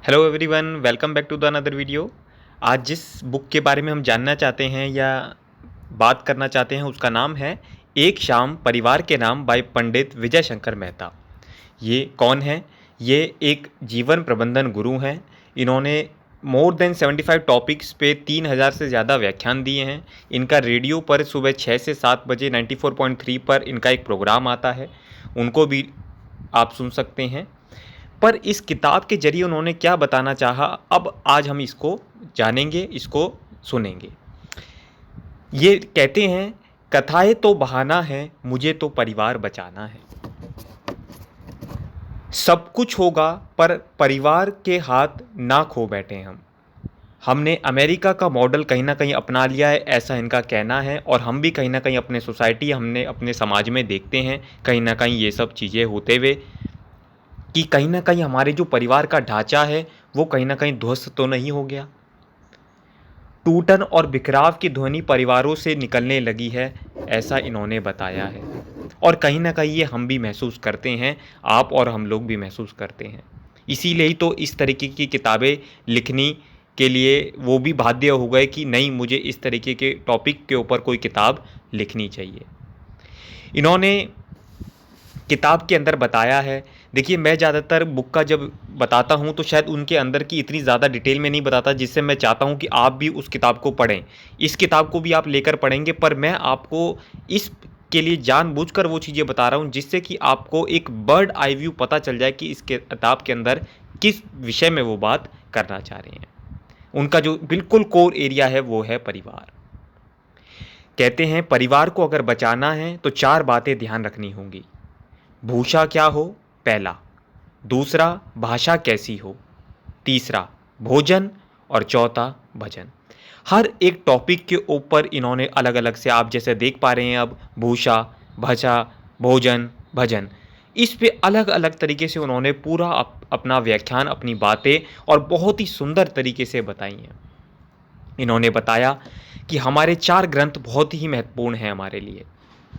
Hello everyone, welcome back to the another video. आज जिस book के बारे में हम जानना चाहते हैं या बात करना चाहते हैं उसका नाम है एक शाम परिवार के नाम बाय पंडित विजय शंकर मेहता। ये कौन है? ये एक जीवन प्रबंधन गुरु हैं। इन्होंने मोर देन 75 टॉपिक्स पे 3000 से ज़्यादा व्याख्यान दिए हैं। इनका रेडियो पर सुबह 6 से 7 बजे 94.3 पर इनका एक प्रोग्राम आता है, उनको भी आप सुन सकते हैं। पर इस किताब के ज़रिए उन्होंने क्या बताना चाहा, अब आज हम इसको जानेंगे, इसको सुनेंगे। ये कहते हैं, कथाएँ तो बहाना है, मुझे तो परिवार बचाना है। सब कुछ होगा पर परिवार के हाथ ना खो बैठे हम। हमने अमेरिका का मॉडल कहीं न कहीं अपना लिया है, ऐसा इनका कहना है। और हम भी कहीं न कहीं अपने सोसाइटी, हमने अपने समाज में देखते हैं कहीं न कहीं ये सब चीज़ें होते हुए, कि कहीं न कहीं हमारे जो परिवार का ढाँचा है वो कहीं न कहीं ध्वस्त तो नहीं हो गया। टूटन और बिखराव की ध्वनि परिवारों से निकलने लगी है, ऐसा इन्होंने बताया है। और कहीं न कहीं ये हम भी महसूस करते हैं, आप और हम लोग भी महसूस करते हैं। इसीलिए ही तो इस तरीके की किताबें लिखने के लिए वो भी बाध्य हो गए कि नहीं, मुझे इस तरीके के टॉपिक के ऊपर कोई किताब लिखनी चाहिए। इन्होंने किताब के अंदर बताया है। देखिए, मैं ज़्यादातर बुक का जब बताता हूँ तो शायद उनके अंदर की इतनी ज़्यादा डिटेल में नहीं बताता, जिससे मैं चाहता हूँ कि आप भी उस किताब को पढ़ें। इस किताब को भी आप लेकर पढ़ेंगे, पर मैं आपको इस के लिए जानबूझकर वो चीज़ें बता रहा हूँ जिससे कि आपको एक बर्ड आई व्यू पता चल जाए कि इस किताब के अंदर किस विषय में वो बात करना चाह रहे हैं। उनका जो बिल्कुल कोर एरिया है वो है परिवार। कहते हैं, परिवार को अगर बचाना है तो 4 बातें ध्यान रखनी होंगी। भूषा क्या हो, पहला। दूसरा, भाषा कैसी हो। तीसरा, भोजन। और चौथा, भजन। हर एक टॉपिक के ऊपर इन्होंने अलग अलग से, आप जैसे देख पा रहे हैं अब, भूषा, भाषा, भोजन, भजन, इस पे अलग अलग तरीके से उन्होंने पूरा अपना व्याख्यान, अपनी बातें और बहुत ही सुंदर तरीके से बताई हैं। इन्होंने बताया कि हमारे 4 ग्रंथ बहुत ही महत्वपूर्ण हैं हमारे लिए।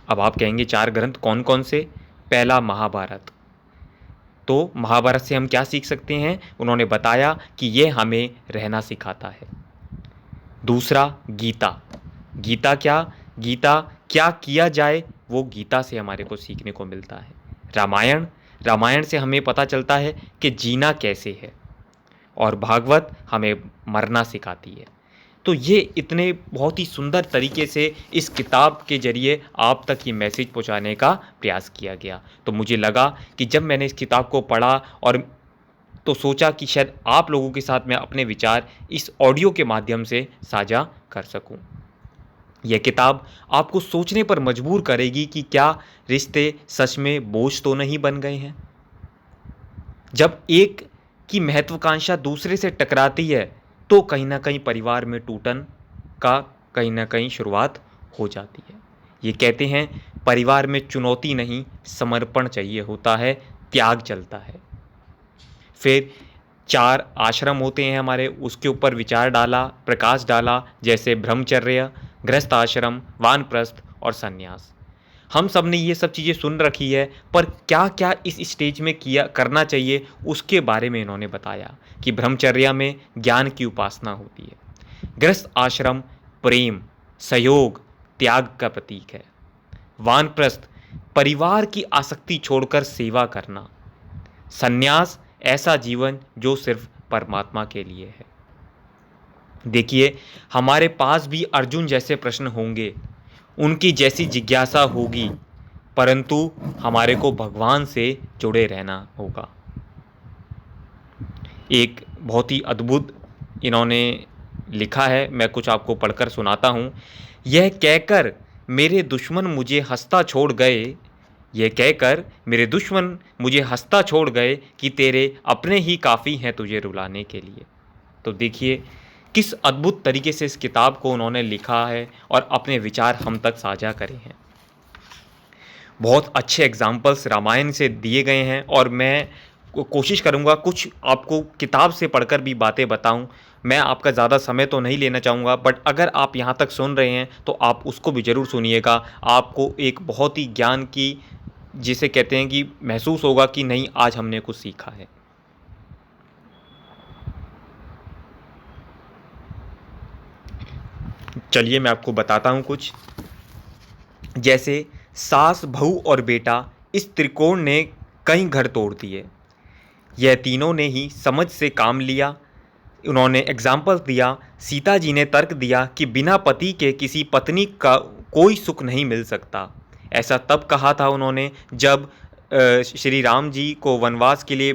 अब आप कहेंगे 4 ग्रंथ कौन कौन से? पहला, महाभारत। तो महाभारत से हम क्या सीख सकते हैं? उन्होंने बताया कि ये हमें रहना सिखाता है। दूसरा, गीता। गीता क्या? गीता क्या किया जाए वो गीता से हमारे को सीखने को मिलता है। रामायण। रामायण से हमें पता चलता है कि जीना कैसे है। और भागवत हमें मरना सिखाती है। तो ये इतने बहुत ही सुंदर तरीके से इस किताब के ज़रिए आप तक ये मैसेज पहुंचाने का प्रयास किया गया। तो मुझे लगा कि जब मैंने इस किताब को पढ़ा और तो सोचा कि शायद आप लोगों के साथ मैं अपने विचार इस ऑडियो के माध्यम से साझा कर सकूं। यह किताब आपको सोचने पर मजबूर करेगी कि क्या रिश्ते सच में बोझ तो नहीं बन गए हैं। जब एक की महत्वाकांक्षा दूसरे से टकराती है तो कहीं ना कहीं परिवार में टूटन का कहीं ना कहीं शुरुआत हो जाती है। ये कहते हैं, परिवार में चुनौती नहीं, समर्पण चाहिए होता है, त्याग चलता है। फिर 4 आश्रम होते हैं हमारे, उसके ऊपर विचार डाला, प्रकाश डाला, जैसे ब्रह्मचर्य, गृहस्थ आश्रम, वानप्रस्थ और संन्यास। हम सब ने ये सब चीज़ें सुन रखी है, पर क्या क्या इस स्टेज में किया करना चाहिए उसके बारे में इन्होंने बताया कि ब्रह्मचर्या में ज्ञान की उपासना होती है। गृहस्थ आश्रम प्रेम, सहयोग, त्याग का प्रतीक है। वानप्रस्थ परिवार की आसक्ति छोड़कर सेवा करना। संन्यास ऐसा जीवन जो सिर्फ परमात्मा के लिए है। देखिए, हमारे पास भी अर्जुन जैसे प्रश्न होंगे, उनकी जैसी जिज्ञासा होगी, परंतु हमारे को भगवान से जुड़े रहना होगा। एक बहुत ही अद्भुत इन्होंने लिखा है, मैं कुछ आपको पढ़कर सुनाता हूँ। यह कहकर मेरे दुश्मन मुझे हंसता छोड़ गए, यह कहकर मेरे दुश्मन मुझे हंसता छोड़ गए कि तेरे अपने ही काफ़ी हैं तुझे रुलाने के लिए। तो देखिए किस अद्भुत तरीके से इस किताब को उन्होंने लिखा है और अपने विचार हम तक साझा करे हैं। बहुत अच्छे एग्जाम्पल्स रामायण से दिए गए हैं और मैं कोशिश करूंगा कुछ आपको किताब से पढ़कर भी बातें बताऊं। मैं आपका ज़्यादा समय तो नहीं लेना चाहूँगा, बट अगर आप यहाँ तक सुन रहे हैं तो आप उसको भी ज़रूर सुनिएगा। आपको एक बहुत ही ज्ञान की, जिसे कहते हैं कि महसूस होगा कि नहीं, आज हमने कुछ सीखा है। चलिए मैं आपको बताता हूँ कुछ। जैसे सास, बहू और बेटा, इस त्रिकोण ने कई घर तोड़ दिए। यह तीनों ने ही समझ से काम लिया। उन्होंने एग्जाम्पल दिया। सीता जी ने तर्क दिया कि बिना पति के किसी पत्नी का कोई सुख नहीं मिल सकता। ऐसा तब कहा था उन्होंने जब श्री राम जी को वनवास के लिए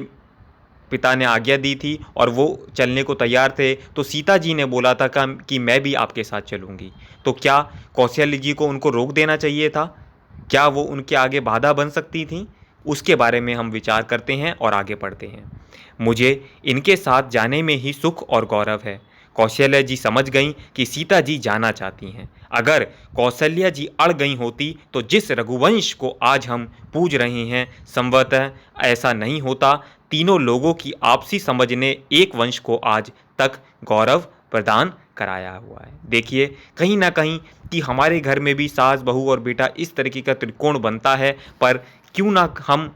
पिता ने आज्ञा दी थी और वो चलने को तैयार थे, तो सीता जी ने बोला था कि मैं भी आपके साथ चलूँगी। तो क्या कौशल्य जी को उनको रोक देना चाहिए था? क्या वो उनके आगे बाधा बन सकती थी? उसके बारे में हम विचार करते हैं और आगे बढ़ते हैं। मुझे इनके साथ जाने में ही सुख और गौरव है। कौशल्या जी समझ गईं कि सीता जी जाना चाहती हैं। अगर कौशल्या जी अड़ गई होती तो जिस रघुवंश को आज हम पूज रहे हैं, संभवतः ऐसा नहीं होता। तीनों लोगों की आपसी समझ ने एक वंश को आज तक गौरव प्रदान कराया हुआ है। देखिए कहीं ना कहीं कि हमारे घर में भी सास, बहू और बेटा इस तरीके का त्रिकोण बनता है, पर क्यों ना हम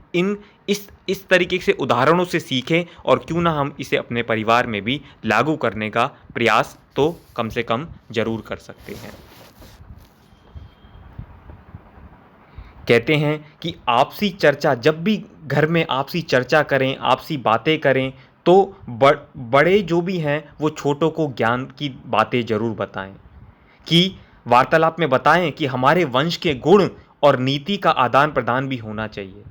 इस तरीके से उदाहरणों से सीखें और क्यों ना हम इसे अपने परिवार में भी लागू करने का प्रयास तो कम से कम जरूर कर सकते हैं। कहते हैं कि आपसी चर्चा, जब भी घर में आपसी चर्चा करें, आपसी बातें करें, तो बड़े जो भी हैं वो छोटों को ज्ञान की बातें जरूर बताएं, कि वार्तालाप में बताएं कि हमारे वंश के गुण और नीति का आदान प्रदान भी होना चाहिए।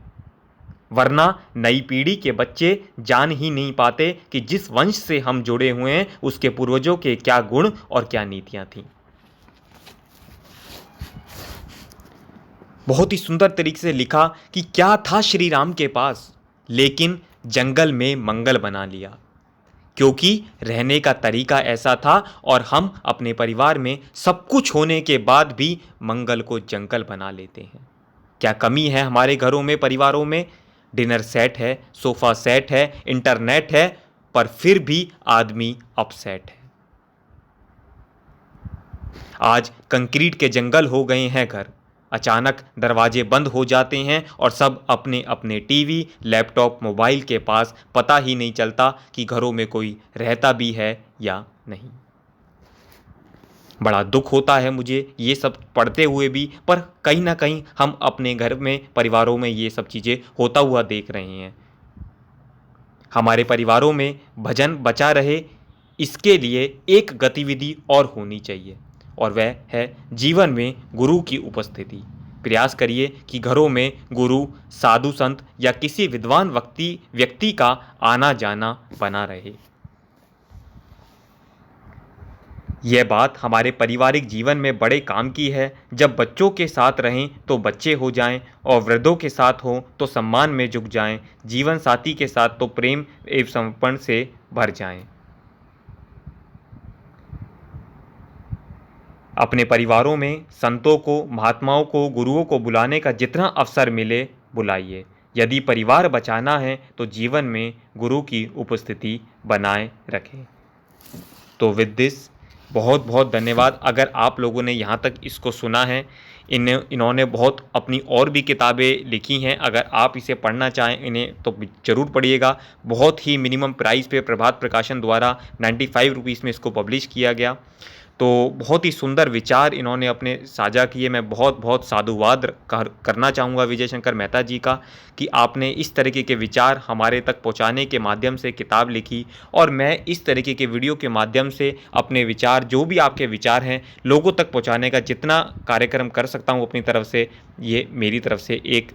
वरना नई पीढ़ी के बच्चे जान ही नहीं पाते कि जिस वंश से हम जुड़े हुए हैं उसके पूर्वजों के क्या गुण और क्या नीतियां थीं। बहुत ही सुंदर तरीके से लिखा कि क्या था श्री राम के पास, लेकिन जंगल में मंगल बना लिया, क्योंकि रहने का तरीका ऐसा था और हम अपने परिवार में सब कुछ होने के बाद भी मंगल को जंगल बना लेते हैं। क्या कमी है हमारे घरों में, परिवारों में? डिनर सेट है, सोफा सेट है, इंटरनेट है, पर फिर भी आदमी अपसेट है। आज कंक्रीट के जंगल हो गए हैं घर। अचानक दरवाजे बंद हो जाते हैं और सब अपने अपने टीवी, लैपटॉप, मोबाइल के पास, पता ही नहीं चलता कि घरों में कोई रहता भी है या नहीं। बड़ा दुख होता है मुझे ये सब पढ़ते हुए भी, पर कहीं ना कहीं हम अपने घर में, परिवारों में ये सब चीज़ें होता हुआ देख रहे हैं। हमारे परिवारों में भजन बचा रहे, इसके लिए एक गतिविधि और होनी चाहिए, और वह है जीवन में गुरु की उपस्थिति। प्रयास करिए कि घरों में गुरु, साधु संत या किसी विद्वान व्यक्ति का आना जाना बना रहे। यह बात हमारे पारिवारिक जीवन में बड़े काम की है। जब बच्चों के साथ रहें तो बच्चे हो जाएं, और वृद्धों के साथ हों तो सम्मान में झुक जाएं, जीवन साथी के साथ तो प्रेम एवं समर्पण से भर जाएं। अपने परिवारों में संतों को, महात्माओं को, गुरुओं को बुलाने का जितना अवसर मिले बुलाइए। यदि परिवार बचाना है तो जीवन में गुरु की उपस्थिति बनाए रखें। तो विद दिस बहुत बहुत धन्यवाद। अगर आप लोगों ने यहाँ तक इसको सुना है, इन्होंने बहुत अपनी और भी किताबें लिखी हैं। अगर आप इसे पढ़ना चाहें इन्हें तो ज़रूर पढ़िएगा। बहुत ही मिनिमम प्राइस पे प्रभात प्रकाशन द्वारा 95 रुपीज़ में इसको पब्लिश किया गया। तो बहुत ही सुंदर विचार इन्होंने अपने साझा किए। मैं बहुत बहुत साधुवाद करना चाहूँगा विजय शंकर मेहता जी का, कि आपने इस तरीके के विचार हमारे तक पहुँचाने के माध्यम से किताब लिखी, और मैं इस तरीके के वीडियो के माध्यम से अपने विचार, जो भी आपके विचार हैं, लोगों तक पहुँचाने का जितना कार्यक्रम कर सकता हूँ अपनी तरफ से, ये मेरी तरफ से एक।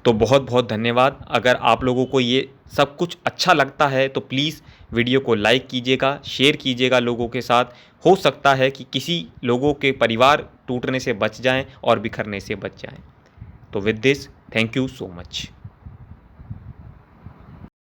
तो बहुत बहुत धन्यवाद। अगर आप लोगों को ये सब कुछ अच्छा लगता है तो प्लीज़ वीडियो को लाइक कीजिएगा, शेयर कीजिएगा लोगों के साथ। हो सकता है कि किसी लोगों के परिवार टूटने से बच जाएं और बिखरने से बच जाएं। तो with this, thank you so much.